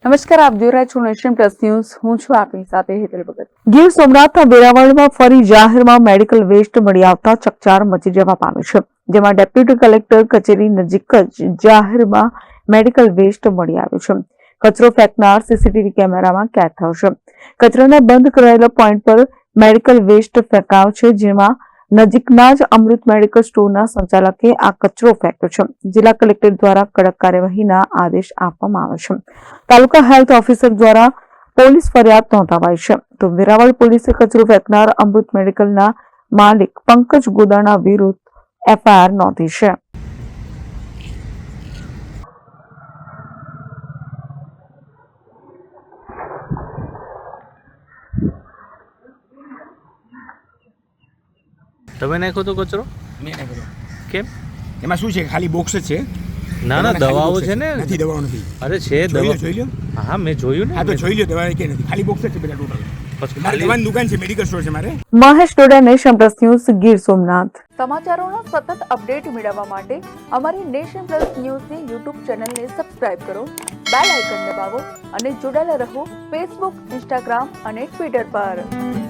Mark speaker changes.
Speaker 1: નમસ્કાર, આપ જોઈ રહ્યા છો નેશન પ્લસ ન્યૂઝ. હું છું આપની સાથે હેતલ ભગત. ગીર સોમનાથના વેરાવળમાં ફરી જાહેરમાં મેડિકલ વેસ્ટ મળી આવતા ચકચાર મચી જવા પામ્યો છે. જેમાં ડેપ્યુટી કલેક્ટર કચેરી નજીક જ જાહેરમાં મેડિકલ વેસ્ટ મળી આવ્યો છે. કચરો ફેંકનાર સીસીટીવી કેમેરામાં કેદ થયો છે. કચરાના બંધ કરાયેલા પોઈન્ટ પર મેડિકલ વેસ્ટ ફેંકાયો છે, જેમાં નજીકના જ અમૃત મેડિકલ સ્ટોરના સંચાલકે આ કચરો ફેંક્યો છે. જિલ્લા કલેક્ટર દ્વારા કડક કાર્યવાહીના આદેશ આપવામાં આવ્યા છે. તાલુકા હેલ્થ ઓફિસર દ્વારા પોલીસ ફરિયાદ નોંધાવાઈ છે. તો વેરાવળ પોલીસે કચરો ફેંકનાર અમૃત મેડિકલના માલિક પંકજ ગોદાણા વિરુદ્ધ એફઆઈઆર નોંધી છે.
Speaker 2: તમે નાખો તો કચરો
Speaker 3: મેં નાખ્યો.
Speaker 2: કેમ?
Speaker 3: એમાં શું છે? ખાલી બોક્સ જ છે.
Speaker 2: ના ના, દવાઓ છે ને.
Speaker 3: નથી, દવાઓ નથી.
Speaker 2: અરે છે દવા.
Speaker 3: જોઈ લો.
Speaker 2: હા, મેં જોયું ને.
Speaker 3: હા તો જોઈ લો, દવા કે નથી. ખાલી બોક્સ જ છે બધા ટોટલ. મારી દવાની દુકાન છે, મેડિકલ સ્ટોર છે મારે.
Speaker 1: Mahesh Doda, nation plus news, Gir Somnath. સમાચારોના સતત અપડેટ મેળવવા માટે અમારી નેશન પ્લસ ન્યૂઝની યુટ્યુબ ચેનલને સબસ્ક્રાઇબ કરો, બેલ આઇકન દબાવો અને જોડાયેલા રહો ફેસબુક, ઇન્સ્ટાગ્રામ અને ટ્વિટર પર.